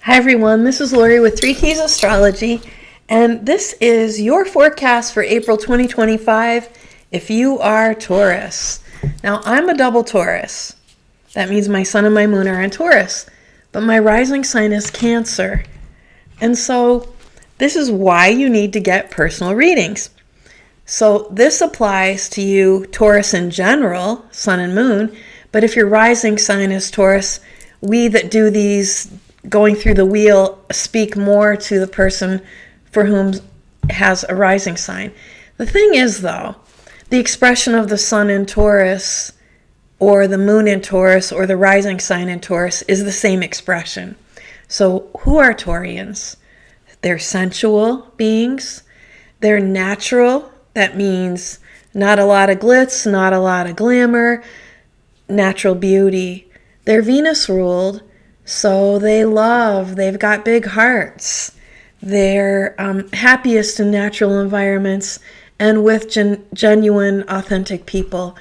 Hi everyone, this is Lori with 3 Keys Astrology, and this is your forecast for April 2025 if you are Taurus. Now, I'm a double Taurus. That means my sun and my moon are in Taurus, but my rising sign is Cancer. And so this is why you need to get personal readings. So this applies to you, Taurus in general, sun and moon, but if your rising sign is Taurus, we that do these going through the wheel speak more to the person for whom has a rising sign. The thing is, though, the expression of the sun in Taurus or the moon in Taurus or the rising sign in Taurus is the same expression. So who are Taurians? They're sensual beings. They're natural. That means not a lot of glitz, not a lot of glamour, natural beauty. They're Venus ruled. So they've got big hearts. They're happiest in natural environments and with genuine, authentic people.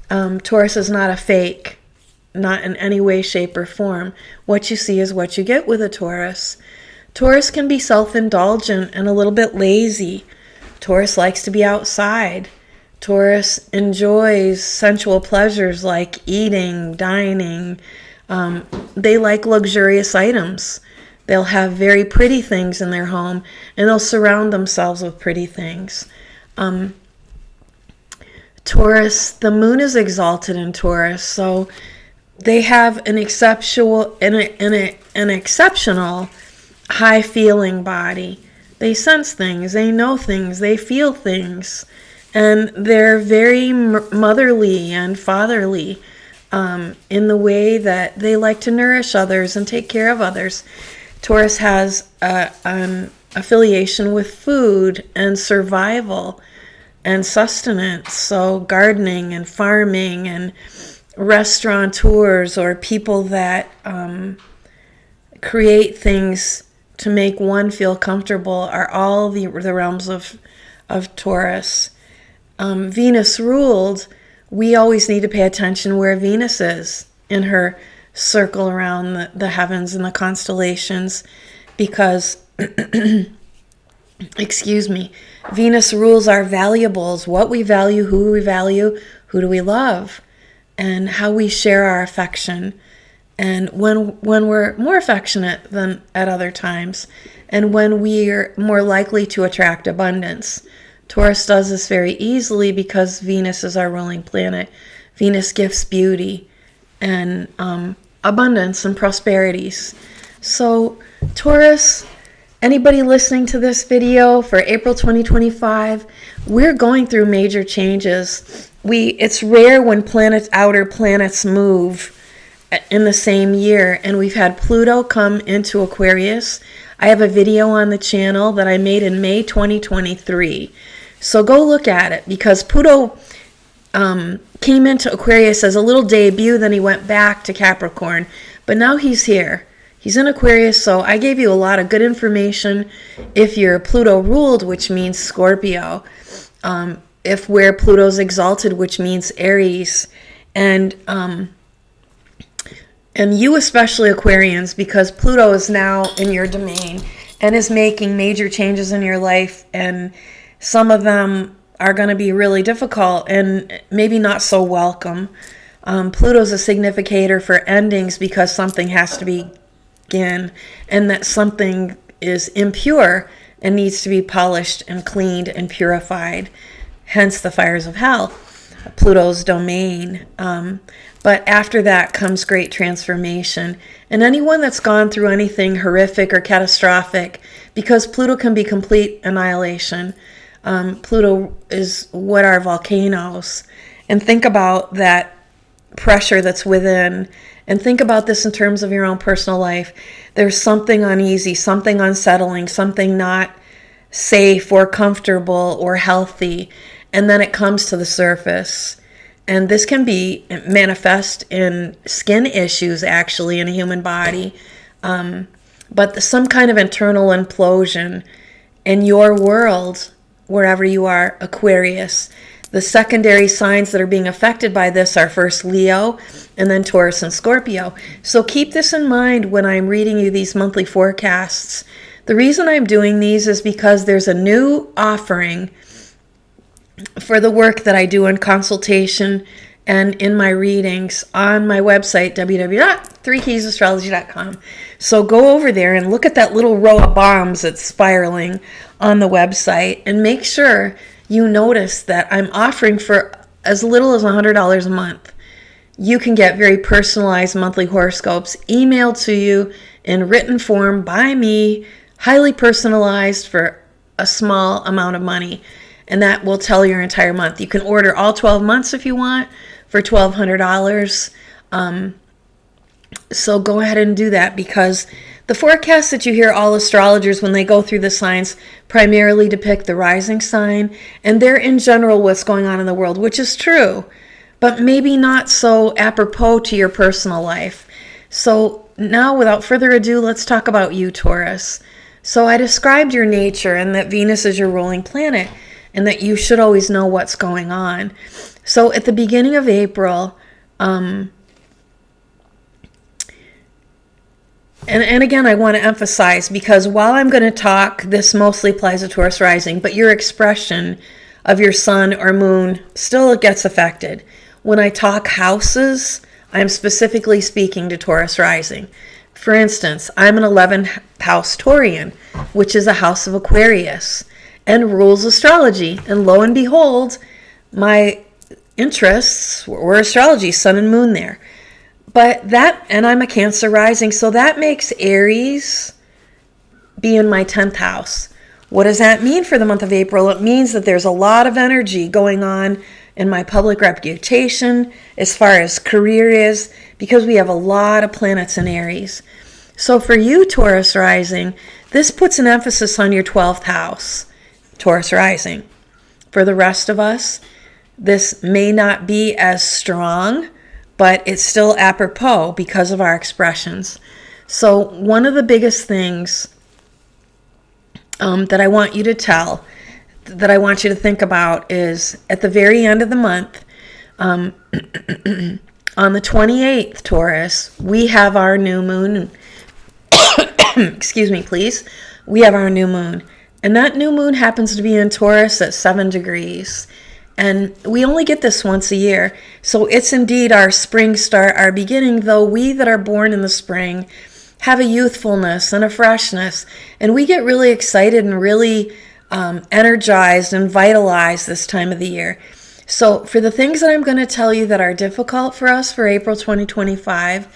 Taurus is not a fake, not in any way, shape, or form. What you see is what you get with a Taurus. Taurus can be self-indulgent and a little bit lazy. Taurus likes to be outside. Taurus enjoys sensual pleasures like eating, dining. They like luxurious items. They'll have very pretty things in their home, and they'll surround themselves with pretty things. Taurus, the moon is exalted in Taurus, so they have an exceptional high-feeling body. They sense things, they know things, they feel things, and they're very motherly and fatherly. In the way that they like to nourish others and take care of others. Taurus has an affiliation with food and survival and sustenance, so gardening and farming and restaurateurs or people that create things to make one feel comfortable are all the realms of Taurus. Venus ruled. We always need to pay attention where Venus is in her circle around the heavens and the constellations because, Venus rules our valuables, what we value, who do we love, and how we share our affection. And when we're more affectionate than at other times, and when we're more likely to attract abundance. Taurus does this very easily because Venus is our ruling planet. Venus gifts beauty and abundance and prosperities. So Taurus, anybody listening to this video for April 2025, we're going through major changes. It's rare when outer planets move in the same year, and we've had Pluto come into Aquarius. I have a video on the channel that I made in May 2023. So go look at it because Pluto came into Aquarius as a little debut, then he went back to Capricorn. But now he's here. He's in Aquarius, so I gave you a lot of good information if you're Pluto ruled, which means Scorpio. If where Pluto's exalted, which means Aries. And you especially Aquarians, because Pluto is now in your domain and is making major changes in your life, and some of them are going to be really difficult and maybe not so welcome. Pluto's a significator for endings because something has to begin, and that something is impure and needs to be polished and cleaned and purified. Hence the fires of hell, Pluto's domain. But after that comes great transformation. And anyone that's gone through anything horrific or catastrophic, because Pluto can be complete annihilation. Pluto is what are volcanoes. And think about that pressure that's within. And think about this in terms of your own personal life. There's something uneasy, something unsettling, something not safe or comfortable or healthy. And then it comes to the surface. And this can be manifest in skin issues, actually, in a human body. But some kind of internal implosion in your world, wherever you are, Aquarius, The secondary signs that are being affected by this are first Leo and then Taurus and Scorpio. So keep this in mind when I'm reading you these monthly forecasts. The reason I'm doing these is because there's a new offering for the work that I do in consultation and in my readings on my website, www.3keysastrology.com. So go over there and look at that little row of bombs that's spiraling on the website, and make sure you notice that I'm offering for as little as $100 a month. You can get very personalized monthly horoscopes emailed to you in written form by me, highly personalized for a small amount of money. And that will tell your entire month. You can order all 12 months if you want for $1,200. So go ahead and do that, because the forecasts that you hear all astrologers when they go through the signs primarily depict the rising sign, and they're in general what's going on in the world, which is true, but maybe not so apropos to your personal life. So now, without further ado, let's talk about you, Taurus. So I described your nature and that Venus is your ruling planet, and that you should always know what's going on. So at the beginning of April, and again, I want to emphasize, because while I'm going to talk, this mostly applies to Taurus rising, but your expression of your sun or moon still gets affected. When I talk houses, I'm specifically speaking to Taurus rising. For instance, I'm an 11th house Taurian, which is a house of Aquarius, and rules astrology. And lo and behold, my interests were astrology, sun and moon there. But that, and I'm a Cancer rising, so that makes Aries be in my 10th house. What does that mean for the month of April? It means that there's a lot of energy going on in my public reputation as far as career is, because we have a lot of planets in Aries. So for you, Taurus rising, this puts an emphasis on your 12th house, Taurus rising. For the rest of us, this may not be as strong, but it's still apropos because of our expressions. So one of the biggest things that I want you to that I want you to think about is at the very end of the month, on the 28th, Taurus, we have our new moon. Excuse me, please. We have our new moon. And that new moon happens to be in Taurus at 7 degrees. And we only get this once a year. So it's indeed our spring start, our beginning, though we that are born in the spring have a youthfulness and a freshness. And we get really excited and really energized and vitalized this time of the year. So for the things that I'm going to tell you that are difficult for us for April 2025,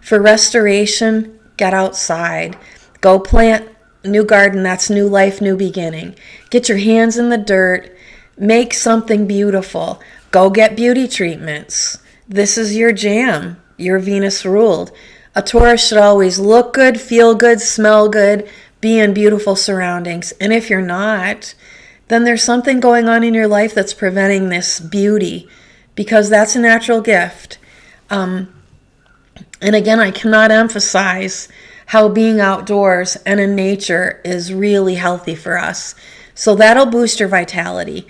for restoration, get outside. Go plant new garden. That's new life, new beginning. Get your hands in the dirt. Make something beautiful. Go get beauty treatments. This is your jam. You're Venus ruled. A Taurus should always look good, feel good, smell good, be in beautiful surroundings. And if you're not, then there's something going on in your life that's preventing this beauty, because that's a natural gift. And again, I cannot emphasize how being outdoors and in nature is really healthy for us. So that'll boost your vitality.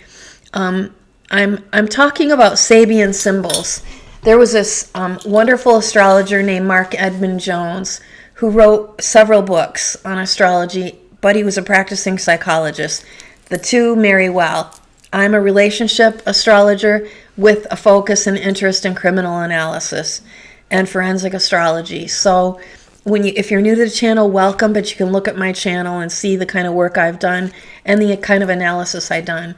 I'm talking about Sabian symbols. There was this wonderful astrologer named Mark Edmund Jones who wrote several books on astrology, but he was a practicing psychologist. The two marry well. I'm a relationship astrologer with a focus and interest in criminal analysis and forensic astrology. So if you're new to the channel, welcome, but you can look at my channel and see the kind of work I've done and the kind of analysis I've done.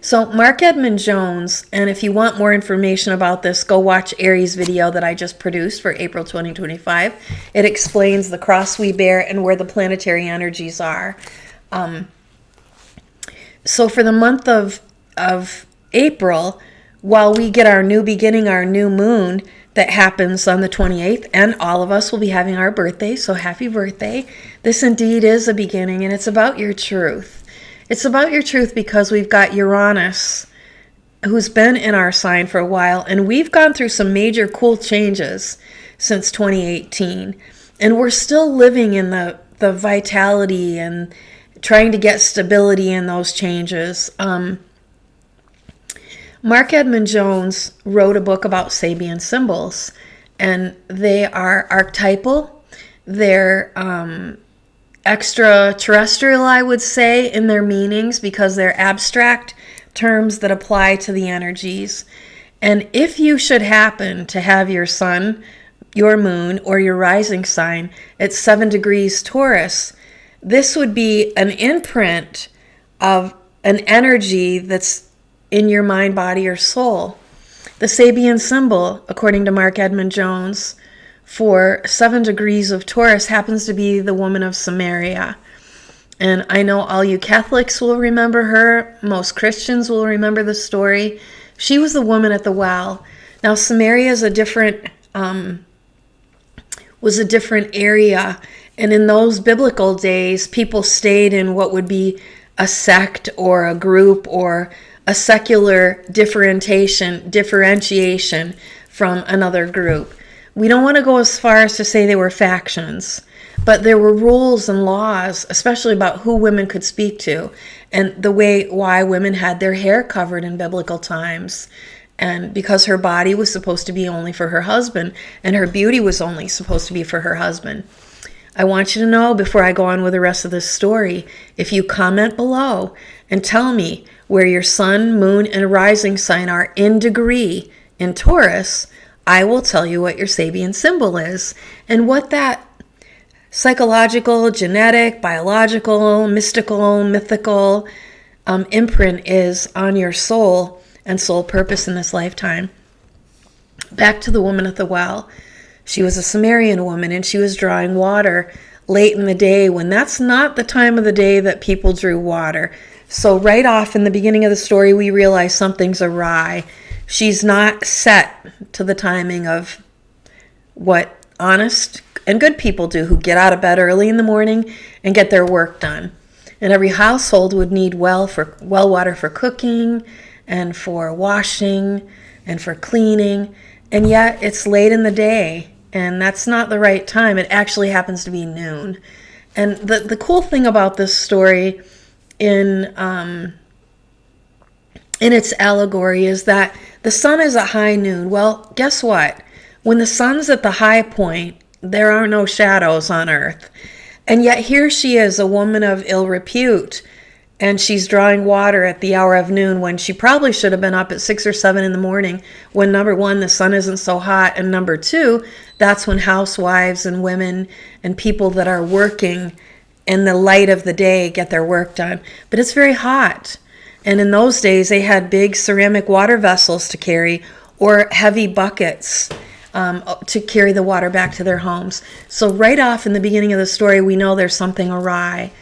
So Mark Edmund Jones, and if you want more information about this, go watch Aries video that I just produced for April 2025. It explains the cross we bear and where the planetary energies are. So for the month of April, while we get our new beginning, our new moon that happens on the 28th, and all of us will be having our birthday, so happy birthday. This indeed is a beginning, and it's about your truth. It's about your truth because we've got Uranus, who's been in our sign for a while, and we've gone through some major cool changes since 2018, and we're still living in the vitality and trying to get stability in those changes. Mark Edmund Jones wrote a book about Sabian symbols, and they are archetypal. They're extraterrestrial, I would say, in their meanings because they're abstract terms that apply to the energies. And if you should happen to have your sun, your moon, or your rising sign at 7 degrees Taurus, this would be an imprint of an energy that's in your mind, body, or soul. The Sabian symbol, according to Mark Edmund Jones, for 7 degrees of Taurus happens to be the woman of Samaria. And I know all you Catholics will remember her. Most Christians will remember the story. She was the woman at the well. Now, Samaria is was a different area. And in those biblical days, people stayed in what would be a sect or a group or a secular differentiation from another group. We don't want to go as far as to say they were factions, but there were rules and laws, especially about who women could speak to and why women had their hair covered in biblical times. And because her body was supposed to be only for her husband and her beauty was only supposed to be for her husband. I want you to know before I go on with the rest of this story, if you comment below and tell me where your sun, moon, and rising sign are in degree in Taurus, I will tell you what your Sabian symbol is and what that psychological, genetic, biological, mystical, mythical imprint is on your soul and soul purpose in this lifetime. Back to the woman at the well. She was a Sumerian woman and she was drawing water late in the day when that's not the time of the day that people drew water. So right off in the beginning of the story, we realize something's awry. She's not set to the timing of what honest and good people do who get out of bed early in the morning and get their work done. And every household would need well water for cooking and for washing and for cleaning. And yet it's late in the day and that's not the right time. It actually happens to be noon. And the cool thing about this story in its allegory is that the sun is at high noon. Well, guess what? When the sun's at the high point, there are no shadows on earth. And yet here she is, a woman of ill repute, and she's drawing water at the hour of noon when she probably should have been up at 6 or 7 in the morning when, number one, the sun isn't so hot, and number two, that's when housewives and women and people that are working in the light of the day get their work done. But it's very hot. And in those days, they had big ceramic water vessels to carry or heavy buckets to carry the water back to their homes. So right off in the beginning of the story, we know there's something awry.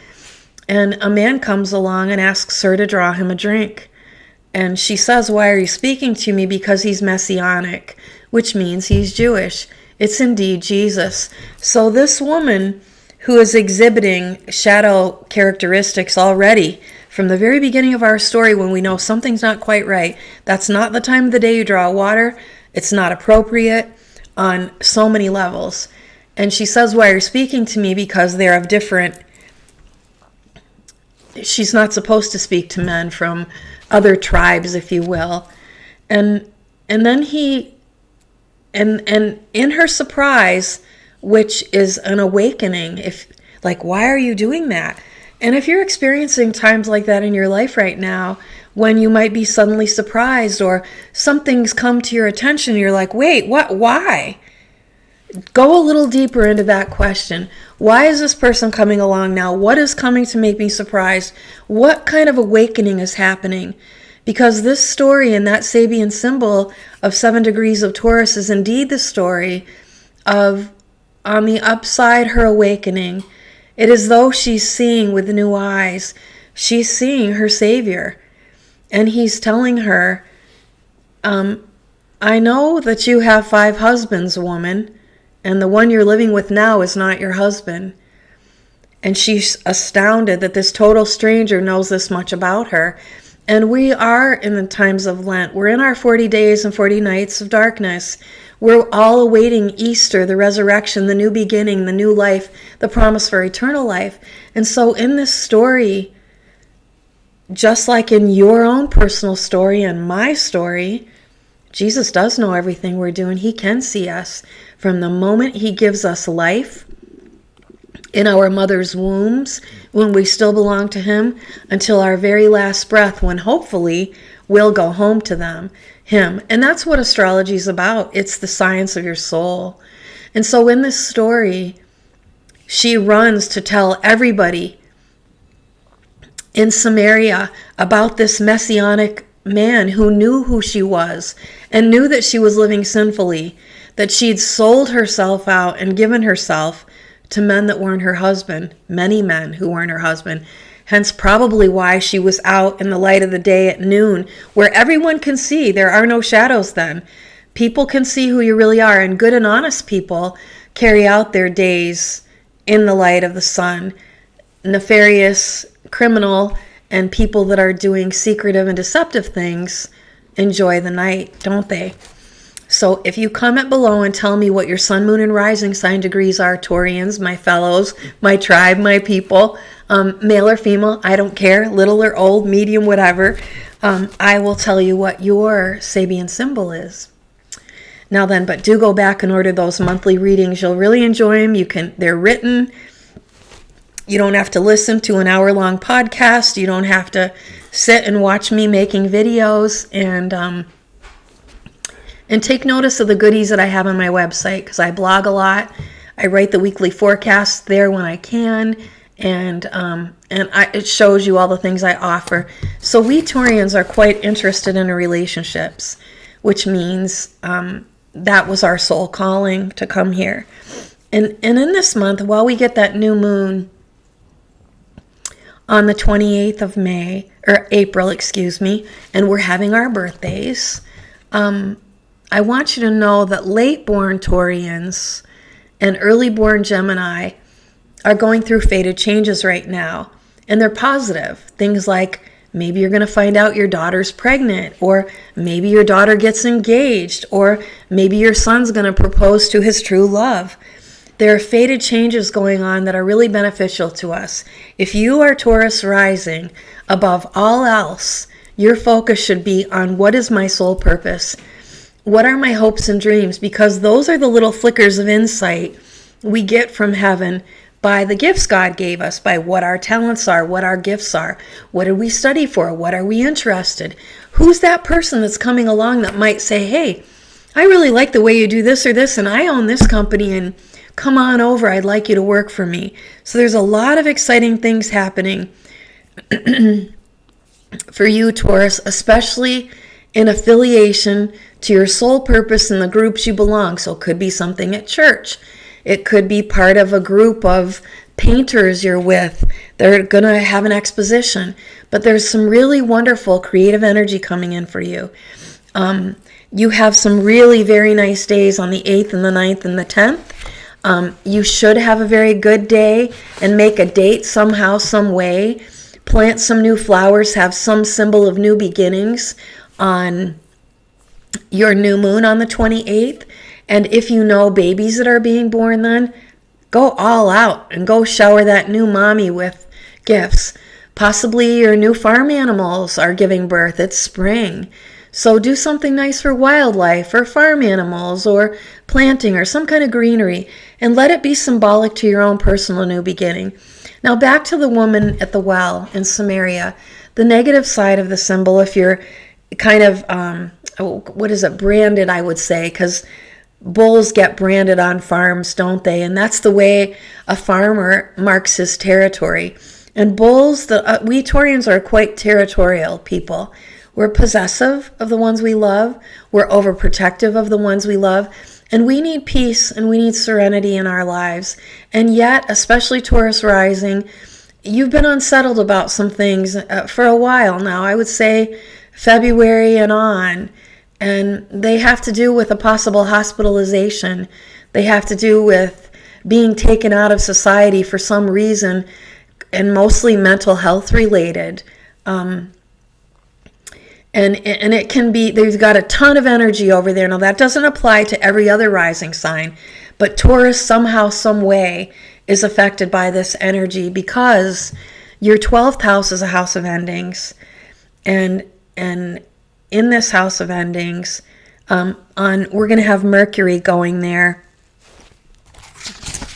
And a man comes along and asks her to draw him a drink. And she says, "Why are you speaking to me?" Because he's messianic, which means he's Jewish. It's indeed Jesus. So this woman who is exhibiting shadow characteristics already from the very beginning of our story, when we know something's not quite right, that's not the time of the day you draw water. It's not appropriate on so many levels. And she says, "Why are you speaking to me?" Because they're of different... She's not supposed to speak to men from other tribes, if you will. And then and in her surprise, which is an awakening, why are you doing that? And if you're experiencing times like that in your life right now, when you might be suddenly surprised or something's come to your attention, you're like, wait, what? Why? Go a little deeper into that question. Why is this person coming along now? What is coming to make me surprised? What kind of awakening is happening? Because this story and that Sabian symbol of 7 degrees of Taurus is indeed the story of, on the upside, her awakening. It is though she's seeing with new eyes. She's seeing her Savior. And he's telling her, I know that you have 5 husbands, woman, and the one you're living with now is not your husband. And she's astounded that this total stranger knows this much about her. And we are in the times of Lent. We're in our 40 days and 40 nights of darkness. We're all awaiting Easter, the resurrection, the new beginning, the new life, the promise for eternal life. And so in this story, just like in your own personal story and my story, Jesus does know everything we're doing. He can see us from the moment he gives us life in our mother's wombs, when we still belong to him, until our very last breath, when hopefully we'll go home to him. And that's what astrology is about. It's the science of your soul. And so in this story, she runs to tell everybody in Samaria about this messianic man who knew who she was and knew that she was living sinfully, that she'd sold herself out and given herself to men that weren't her husband, many men who weren't her husband. Hence probably why she was out in the light of the day at noon, where everyone can see. There are no shadows then. People can see who you really are, and good and honest people carry out their days in the light of the sun. Nefarious, criminal, and people that are doing secretive and deceptive things enjoy the night, don't they? So if you comment below and tell me what your sun, moon, and rising sign degrees are, Taurians, my fellows, my tribe, my people, male or female, I don't care, little or old, medium, whatever, I will tell you what your Sabian symbol is. Now then, but do go back and order those monthly readings. You'll really enjoy them. They're written. You don't have to listen to an hour-long podcast. You don't have to sit and watch me making videos, and take notice of the goodies that I have on my website, because I blog a lot. I write the weekly forecast there when I can, and it shows you all the things I offer. So we Taurians are quite interested in relationships, which means that was our soul calling to come here. And in this month, while we get that new moon on the 28th of April, and we're having our birthdays, I want you to know that late-born Taurians and early-born Gemini are going through fated changes right now. And they're positive. Things like maybe you're going to find out your daughter's pregnant, or maybe your daughter gets engaged, or maybe your son's going to propose to his true love. There are fated changes going on that are really beneficial to us. If you are Taurus rising, above all else, your focus should be on what is my soul purpose? What are my hopes and dreams? Because those are the little flickers of insight we get from heaven by the gifts God gave us, by what our talents are, what our gifts are. What did we study for? What are we interested? Who's that person that's coming along that might say, hey, I really like the way you do this or this, and I own this company, and come on over, I'd like you to work for me. So there's a lot of exciting things happening for you, Taurus, especially in affiliation to your soul purpose and the groups you belong. So it could be something at church. It could be part of a group of painters you're with. They're going to have an exposition. But there's some really wonderful creative energy coming in for you. You have some really very nice days on the 8th and the 9th and the 10th. You should have a very good day and make a date somehow, some way. Plant some new flowers, have some symbol of new beginnings on your new moon on the 28th. And if you know babies that are being born then, go all out and go shower that new mommy with gifts. Possibly your new farm animals are giving birth. It's spring. So do something nice for wildlife or farm animals or planting or some kind of greenery, and let it be symbolic to your own personal new beginning. Now back to the woman at the well in Samaria. The negative side of the symbol, if you're kind of, branded, I would say, because bulls get branded on farms, don't they? And that's the way a farmer marks his territory. And bulls, we Taurians are quite territorial people. We're possessive of the ones we love. We're overprotective of the ones we love. And we need peace and we need serenity in our lives. And yet, especially Taurus rising, you've been unsettled about some things for a while now. I would say February and on. And they have to do with a possible hospitalization. They have to do with being taken out of society for some reason, and mostly mental health related. And it can be, they've got a ton of energy over there. Now that doesn't apply to every other rising sign, but Taurus somehow, some way is affected by this energy because Your 12th house is a house of endings. And in this house of endings, we're going to have Mercury going there.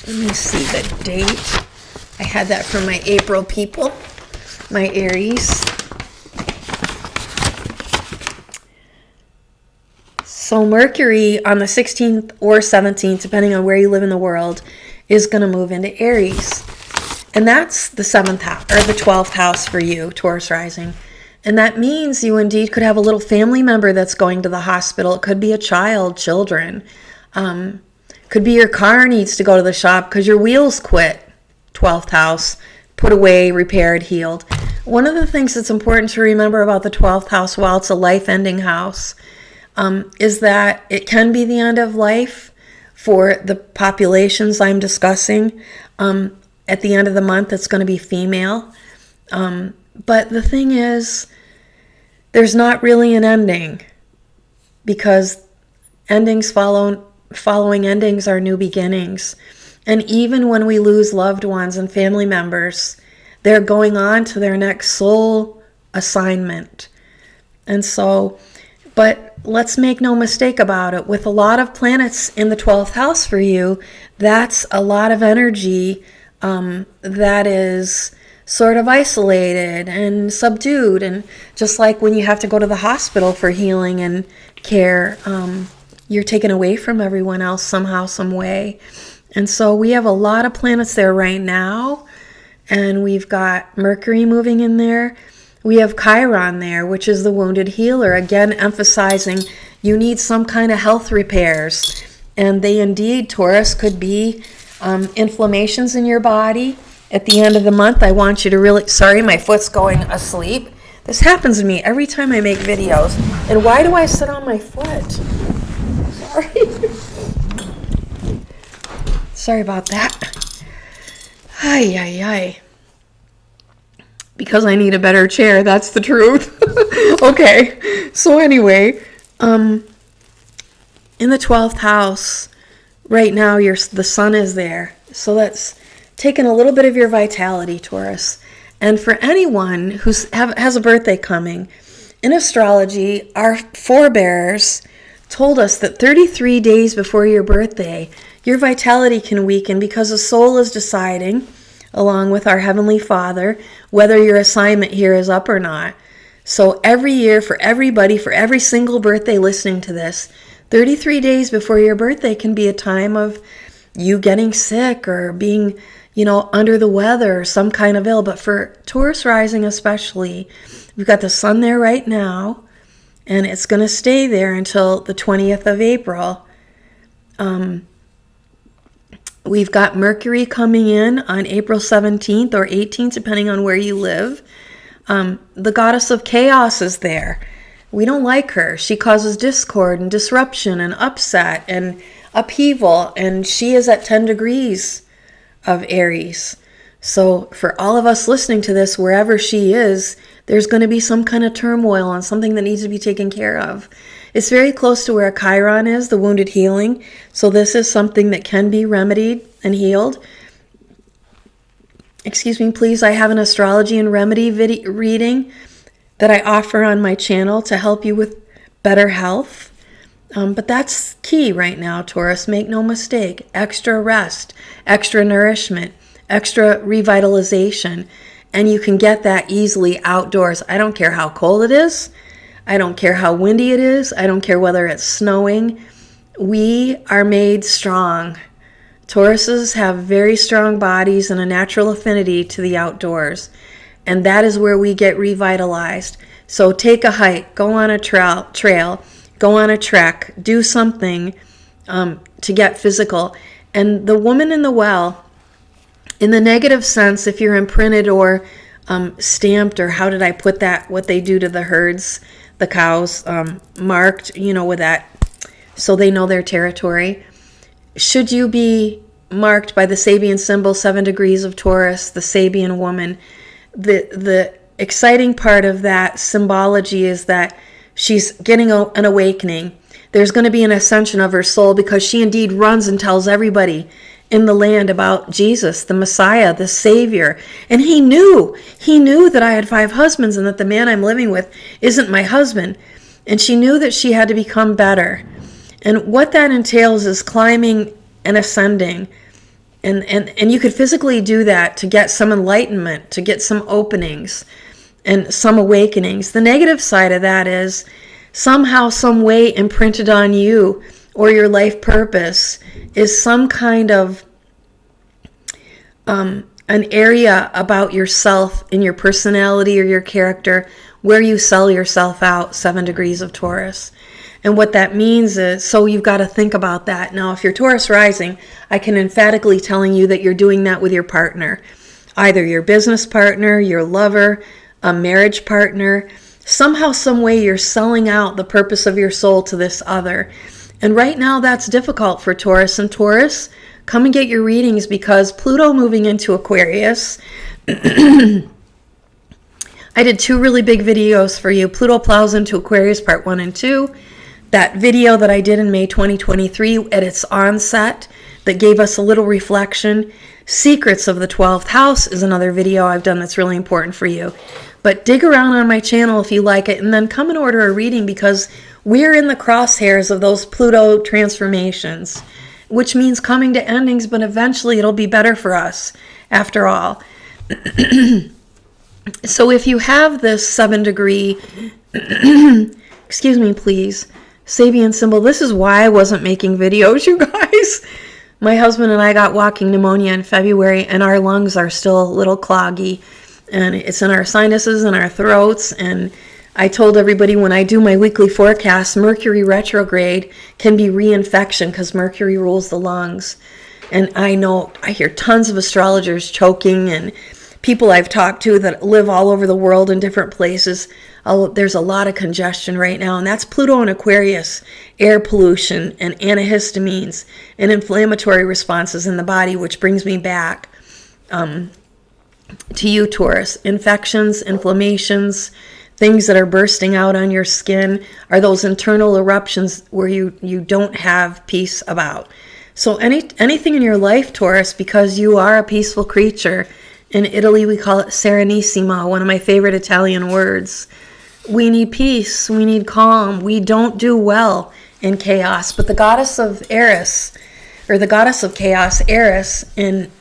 Let me see the date. I had that from my April people, my Aries. So Mercury on the 16th or 17th, depending on where you live in the world, is going to move into Aries. And that's the 7th house, or the 12th house for you, Taurus rising. And that means you indeed could have a little family member that's going to the hospital. It could be a child, children. Could be your car needs to go to the shop because your wheels quit. 12th house, put away, repaired, healed. One of the things that's important to remember about the 12th house, while it's a life-ending house, is that it can be the end of life for the populations I'm discussing. At the end of the month, it's going to be female. But the thing is, there's not really an ending, because endings following endings are new beginnings. And even when we lose loved ones and family members, they're going on to their next soul assignment. And so, but let's make no mistake about it. With a lot of planets in the 12th house for you, that's a lot of energy that is sort of isolated and subdued. And just like when you have to go to the hospital for healing and care, you're taken away from everyone else somehow, some way. And so we have a lot of planets there right now. And we've got Mercury moving in there. We have Chiron there, which is the wounded healer. Again, emphasizing you need some kind of health repairs. And they indeed, Taurus, could be inflammations in your body. At the end of the month, I want you to really... Sorry, my foot's going asleep. This happens to me every time I make videos. And why do I sit on my foot? Sorry. Sorry about that. Ay, ay, ay. Because I need a better chair, that's the truth. Okay, so anyway, in the 12th house, right now the sun is there. So that's taking a little bit of your vitality, Taurus. And for anyone who has a birthday coming, in astrology, our forebears told us that 33 days before your birthday, your vitality can weaken because the soul is deciding, along with our Heavenly Father, whether your assignment here is up or not. So every year, for everybody, for every single birthday listening to this, 33 days before your birthday can be a time of you getting sick or being, under the weather or some kind of ill. But for Taurus rising especially, we've got the sun there right now, and it's going to stay there until the 20th of April. We've got Mercury coming in on April 17th or 18th, depending on where you live. The goddess of chaos is there. We don't like her. She causes discord and disruption and upset and upheaval, and she is at 10 degrees of Aries. So for all of us listening to this, wherever she is, there's going to be some kind of turmoil and something that needs to be taken care of. It's very close to where Chiron is, the wounded healing. So this is something that can be remedied and healed. Excuse me, please. I have an astrology and remedy reading that I offer on my channel to help you with better health. But that's key right now, Taurus. Make no mistake. Extra rest, extra nourishment, extra revitalization. And you can get that easily outdoors. I don't care how cold it is. I don't care how windy it is. I don't care whether it's snowing. We are made strong. Tauruses have very strong bodies and a natural affinity to the outdoors. And that is where we get revitalized. So take a hike, go on a trail, go on a trek, do something to get physical. And the woman in the well, in the negative sense, if you're imprinted or stamped, or how did I put that, what they do to the herds, the cows, marked, with that, so they know their territory. Should you be marked by the Sabian symbol, 7 degrees of Taurus, the Sabian woman, the exciting part of that symbology is that she's getting an awakening. There's going to be an ascension of her soul because she indeed runs and tells everybody in the land about Jesus, the Messiah, the Savior. And he knew that I had 5 husbands and that the man I'm living with isn't my husband. And she knew that she had to become better. And what that entails is climbing and ascending. And you could physically do that to get some enlightenment, to get some openings and some awakenings. The negative side of that is somehow, some way imprinted on you or your life purpose is some kind of an area about yourself and your personality or your character where you sell yourself out, 7 degrees of Taurus. And what that means is, so you've got to think about that. Now, if you're Taurus rising, I can emphatically telling you that you're doing that with your partner. Either your business partner, your lover, a marriage partner. Somehow, some way you're selling out the purpose of your soul to this other. And right now that's difficult for Taurus. And Taurus, come and get your readings because Pluto moving into Aquarius. I did 2 really big videos for you. Pluto plows into Aquarius part 1 and 2. That video that I did in May 2023 at its onset that gave us a little reflection. Secrets of the 12th house is another video I've done that's really important for you. But dig around on my channel if you like it, and then come and order a reading because we're in the crosshairs of those Pluto transformations, which means coming to endings, but eventually it'll be better for us after all. So if you have this 7 degree, excuse me, please, Sabian symbol, this is why I wasn't making videos, you guys. My husband and I got walking pneumonia in February, and our lungs are still a little cloggy, and it's in our sinuses and our throats. And I told everybody when I do my weekly forecast, Mercury retrograde can be reinfection because Mercury rules the lungs. And I know I hear tons of astrologers choking and people I've talked to that live all over the world in different places. There's a lot of congestion right now, and that's Pluto and Aquarius, air pollution and antihistamines and inflammatory responses in the body, which brings me back to you, Taurus. Infections, inflammations, things that are bursting out on your skin are those internal eruptions where you don't have peace about. So anything in your life, Taurus, because you are a peaceful creature. In Italy, we call it serenissimo, one of my favorite Italian words. We need peace. We need calm. We don't do well in chaos. But the goddess of Eris, or the goddess of chaos, Eris, in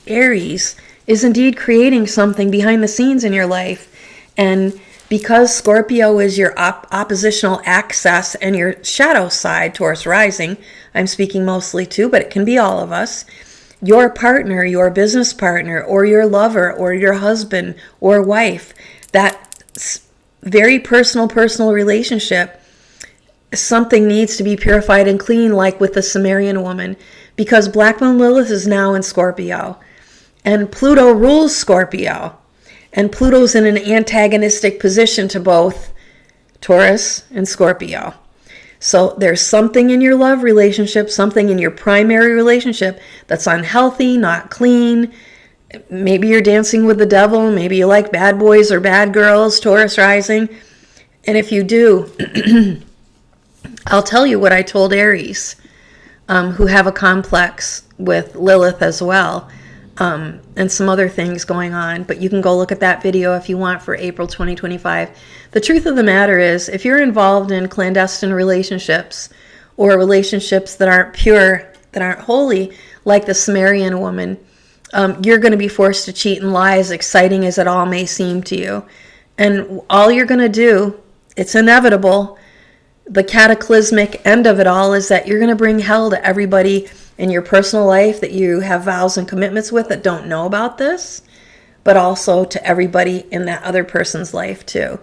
Aries, is indeed creating something behind the scenes in your life. And because Scorpio is your oppositional axis and your shadow side, Taurus rising, I'm speaking mostly to, but it can be all of us. Your partner, your business partner, or your lover, or your husband or wife, that very personal relationship, something needs to be purified and clean, like with the Sumerian woman, because Black Moon Lilith is now in Scorpio, and Pluto rules Scorpio, and Pluto's in an antagonistic position to both Taurus and Scorpio. So there's something in your love relationship, something in your primary relationship that's unhealthy, not clean. Maybe you're dancing with the devil. Maybe you like bad boys or bad girls, Taurus rising. And if you do, I'll tell you what I told Aries, who have a complex with Lilith as well, and some other things going on. But you can go look at that video if you want for April 2025. The truth of the matter is, if you're involved in clandestine relationships or relationships that aren't pure, that aren't holy, like the Sumerian woman, you're going to be forced to cheat and lie, as exciting as it all may seem to you. And all you're going to do, it's inevitable, the cataclysmic end of it all is that you're going to bring hell to everybody in your personal life that you have vows and commitments with that don't know about this, but also to everybody in that other person's life too.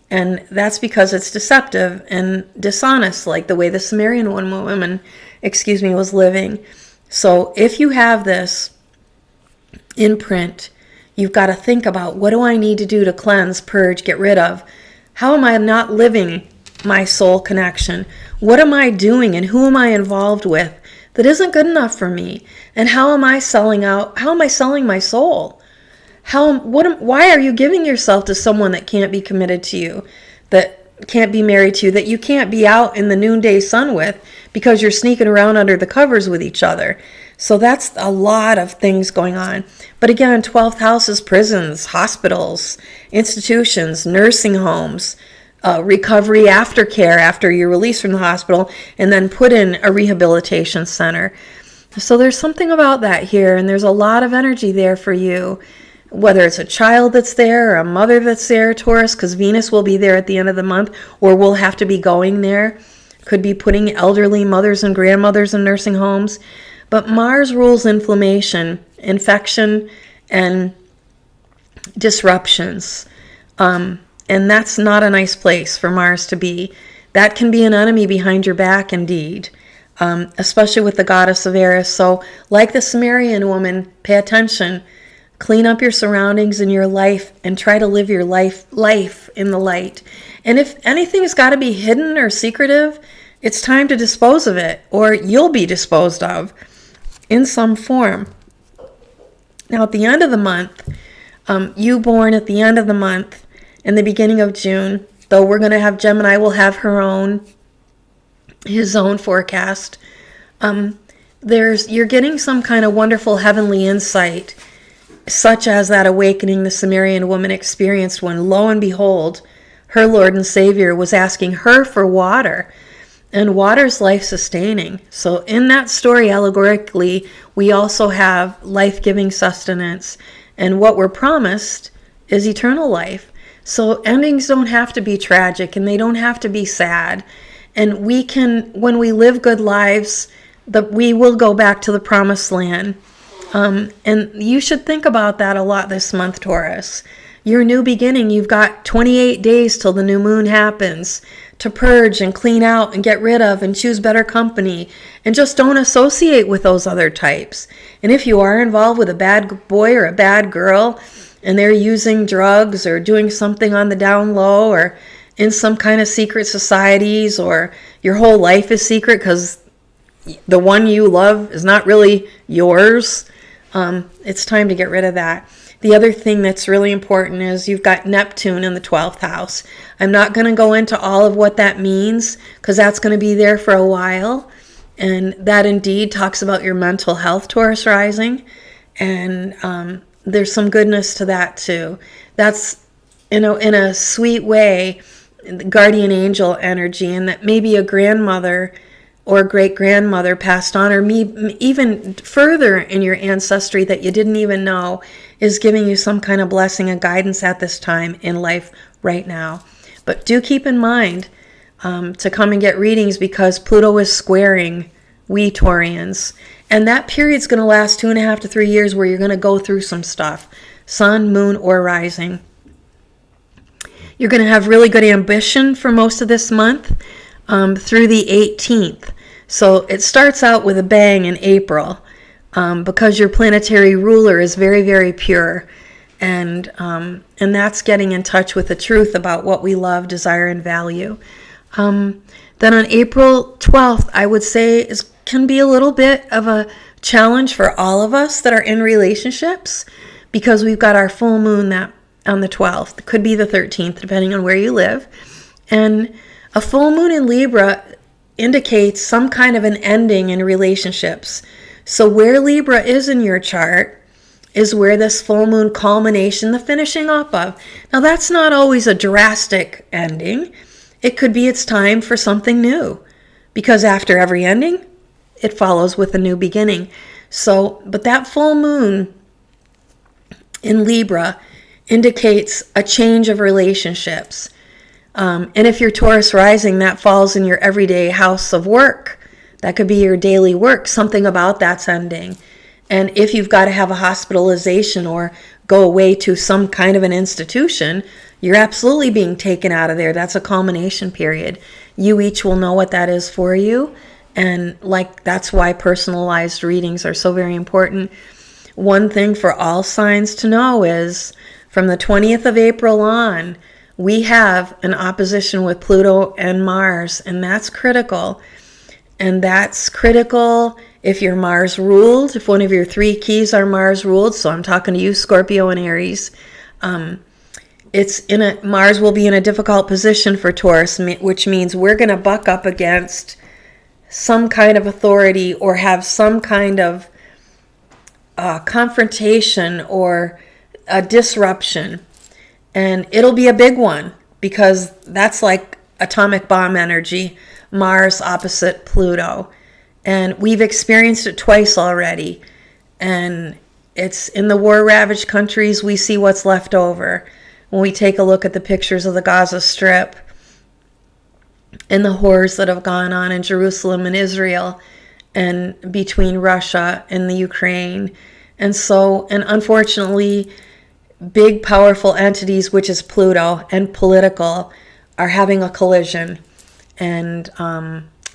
And that's because it's deceptive and dishonest, like the way the Sumerian woman, was living. So if you have this imprint, you've got to think about, what do I need to do to cleanse, purge, get rid of? How am I not living my soul connection? What am I doing and who am I involved with that isn't good enough for me? And how am I selling out? How am I selling my soul? Why are you giving yourself to someone that can't be committed to you, that can't be married to you, that you can't be out in the noonday sun with because you're sneaking around under the covers with each other? So that's a lot of things going on. But again, 12th house is prisons, hospitals, institutions, nursing homes, recovery aftercare after you're released from the hospital, and then put in a rehabilitation center. So there's something about that here, and there's a lot of energy there for you, whether it's a child that's there or a mother that's there, Taurus, because Venus will be there at the end of the month, or will have to be going there. Could be putting elderly mothers and grandmothers in nursing homes. But Mars rules inflammation, infection, and disruptions. And that's not a nice place for Mars to be. That can be an enemy behind your back, indeed, especially with the goddess of Eris. So like the Sumerian woman, pay attention. Clean up your surroundings and your life and try to live your life in the light. And if anything's got to be hidden or secretive, it's time to dispose of it, or you'll be disposed of in some form. Now, at the end of the month, you born at the end of the month, in the beginning of June, though we're going to have Gemini will have his own forecast. You're getting some kind of wonderful heavenly insight, such as that awakening the Sumerian woman experienced when, lo and behold, her Lord and Savior was asking her for water. And water's life-sustaining. So in that story, allegorically, we also have life-giving sustenance. And what we're promised is eternal life. So endings don't have to be tragic, and they don't have to be sad. And we can, when we live good lives, we will go back to the promised land. And you should think about that a lot this month, Taurus. Your new beginning, you've got 28 days till the new moon happens to purge and clean out and get rid of and choose better company, and just don't associate with those other types. And if you are involved with a bad boy or a bad girl and they're using drugs or doing something on the down low or in some kind of secret societies, or your whole life is secret because the one you love is not really yours, it's time to get rid of that. The other thing that's really important is you've got Neptune in the 12th house. I'm not going to go into all of what that means because that's going to be there for a while. And that indeed talks about your mental health, Taurus rising. And there's some goodness to that too. That's, in a sweet way, guardian angel energy, and that maybe a grandmother or great-grandmother passed on, or even further in your ancestry that you didn't even know, is giving you some kind of blessing and guidance at this time in life right now. But do keep in mind to come and get readings, because Pluto is squaring we Taurians. And that period's going to last 2.5 to 3 years, where you're going to go through some stuff, sun, moon, or rising. You're going to have really good ambition for most of this month. Through the 18th. So it starts out with a bang in April because your planetary ruler is very, very pure. And that's getting in touch with the truth about what we love, desire, and value. Then on April 12th, I would say can be a little bit of a challenge for all of us that are in relationships, because we've got our full moon that on the 12th. It could be the 13th, depending on where you live. And a full moon in Libra indicates some kind of an ending in relationships. So where Libra is in your chart is where this full moon culmination, the finishing up of. Now that's not always a drastic ending. It could be it's time for something new, because after every ending, it follows with a new beginning. So, but that full moon in Libra indicates a change of relationships. And if you're Taurus rising, that falls in your everyday house of work. That could be your daily work. Something about that's ending. And if you've got to have a hospitalization or go away to some kind of an institution, you're absolutely being taken out of there. That's a culmination period. You each will know what that is for you. And that's why personalized readings are so very important. One thing for all signs to know is from the 20th of April on, we have an opposition with Pluto and Mars, and that's critical. And that's critical if you're Mars ruled, if one of your 3 keys are Mars ruled. So I'm talking to you, Scorpio and Aries. Mars will be in a difficult position for Taurus, which means we're going to buck up against some kind of authority or have some kind of confrontation or a disruption. And it'll be a big one because that's like atomic bomb energy, Mars opposite Pluto. And we've experienced it twice already. And it's in the war-ravaged countries, we see what's left over. When we take a look at the pictures of the Gaza Strip and the horrors that have gone on in Jerusalem and Israel and between Russia and the Ukraine. And unfortunately, big, powerful entities, which is Pluto and political, are having a collision. And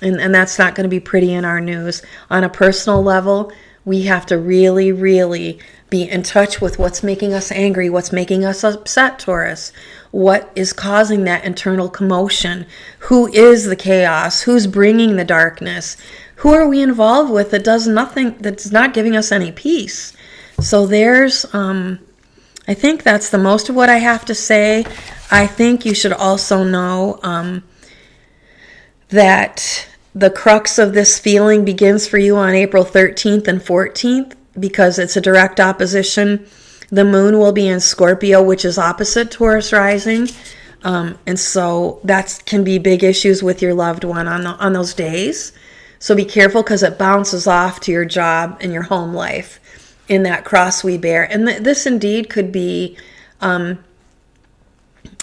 that's not going to be pretty in our news. On a personal level, we have to really, really be in touch with what's making us angry, what's making us upset, Taurus. What is causing that internal commotion? Who is the chaos? Who's bringing the darkness? Who are we involved with that does nothing, that's not giving us any peace? So I think that's the most of what I have to say. I think you should also know that the crux of this feeling begins for you on April 13th and 14th because it's a direct opposition. The moon will be in Scorpio, which is opposite Taurus rising. And so that can be big issues with your loved one on those days. So be careful because it bounces off to your job and your home life in that cross we bear. And this indeed could be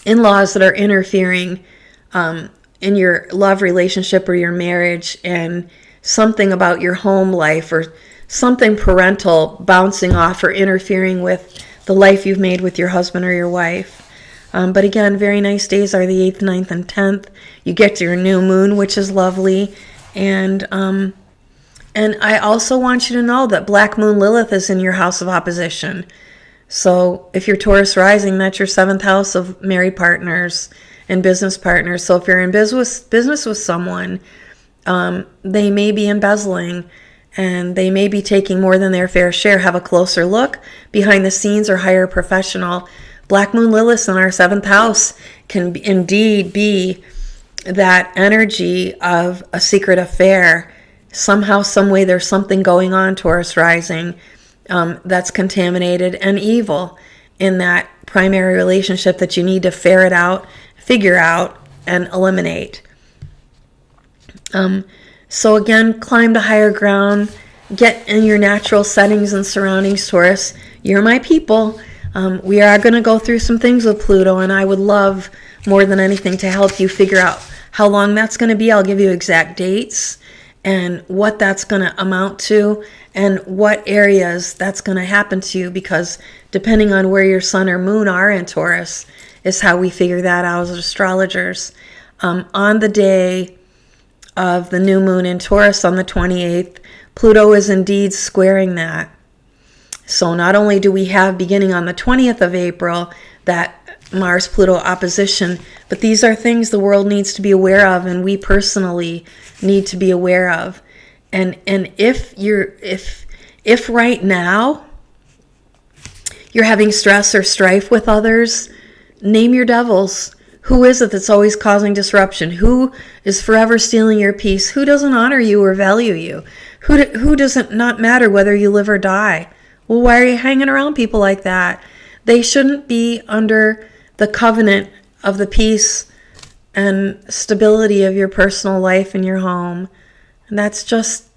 in-laws that are interfering in your love relationship or your marriage, and something about your home life or something parental bouncing off or interfering with the life you've made with your husband or your wife. But again, very nice days are the 8th, 9th, and 10th. You get to your new moon, which is lovely. And I also want you to know that Black Moon Lilith is in your house of opposition. So if you're Taurus rising, that's your 7th house of married partners and business partners. So if you're in business with someone, they may be embezzling and they may be taking more than their fair share. Have a closer look behind the scenes or hire a professional. Black Moon Lilith in our 7th house can indeed be that energy of a secret affair. Somehow, some way, there's something going on, Taurus rising, that's contaminated and evil in that primary relationship that you need to ferret out, figure out, and eliminate. So again, climb to higher ground, get in your natural settings and surroundings, Taurus. You're my people. We are going to go through some things with Pluto, and I would love more than anything to help you figure out how long that's going to be. I'll give you exact dates and what that's going to amount to and what areas that's going to happen to you, because depending on where your sun or moon are in Taurus is how we figure that out as astrologers. On the day of the new moon in Taurus on the 28th, Pluto is indeed squaring that. So not only do we have beginning on the 20th of April that Mars-Pluto opposition, but these are things the world needs to be aware of, and we personally need to be aware of. And if right now you're having stress or strife with others, name your devils. Who is it that's always causing disruption? Who is forever stealing your peace? Who doesn't honor you or value you? Who doesn't not matter whether you live or die? Well, why are you hanging around people like that? They shouldn't be under the covenant of the peace and stability of your personal life and your home. And that's just,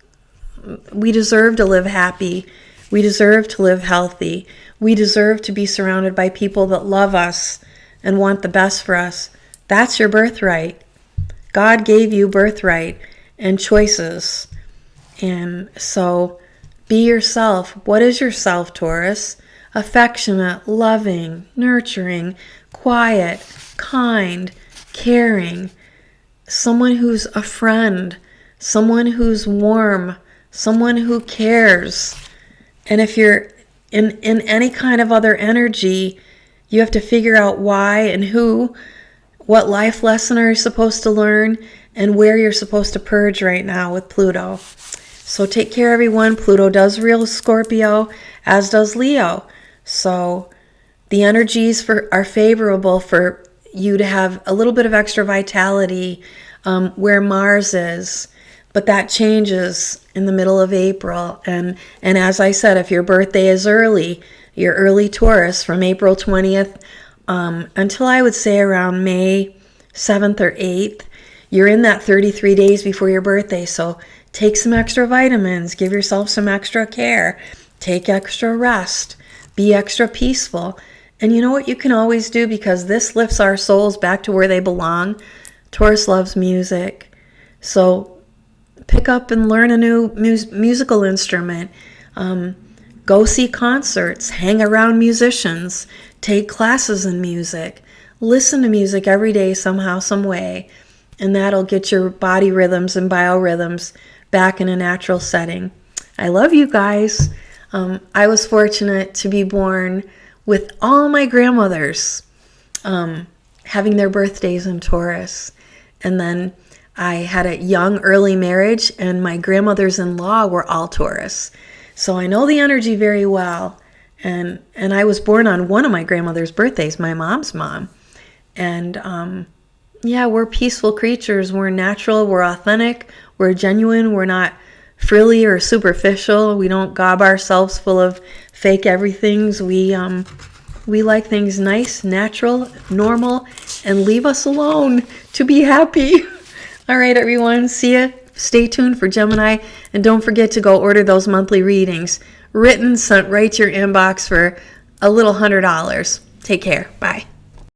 we deserve to live happy. We deserve to live healthy. We deserve to be surrounded by people that love us and want the best for us. That's your birthright. God gave you birthright and choices. And so be yourself. What is yourself, Taurus? Affectionate, loving, nurturing, quiet, kind, caring, someone who's a friend, someone who's warm, someone who cares. And if you're in any kind of other energy, you have to figure out why and who, what life lesson are you supposed to learn, and where you're supposed to purge right now with Pluto. So take care, everyone. Pluto does rule Scorpio, as does Leo. So the energies are favorable for you to have a little bit of extra vitality where Mars is. But that changes in the middle of April. And as I said, if your birthday is early, you're early Taurus from April 20th until I would say around May 7th or 8th, you're in that 33 days before your birthday. So take some extra vitamins, give yourself some extra care, take extra rest, be extra peaceful. And you know what you can always do, because this lifts our souls back to where they belong? Taurus loves music. So pick up and learn a new musical instrument. Go see concerts, hang around musicians, take classes in music, listen to music every day somehow, some way, and that'll get your body rhythms and biorhythms back in a natural setting. I love you guys. I was fortunate to be born with all my grandmothers having their birthdays in Taurus. And then I had a young, early marriage, and my grandmothers-in-law were all Taurus. So I know the energy very well. And I was born on one of my grandmother's birthdays, my mom's mom. And yeah, we're peaceful creatures. We're natural. We're authentic. We're genuine. We're not frilly or superficial. We don't gob ourselves full of fake everythings. We like things nice, natural, normal, and leave us alone to be happy. All right, everyone. See ya. Stay tuned for Gemini, and don't forget to go order those monthly readings. Written, sent right to your inbox for a little $100. Take care. Bye.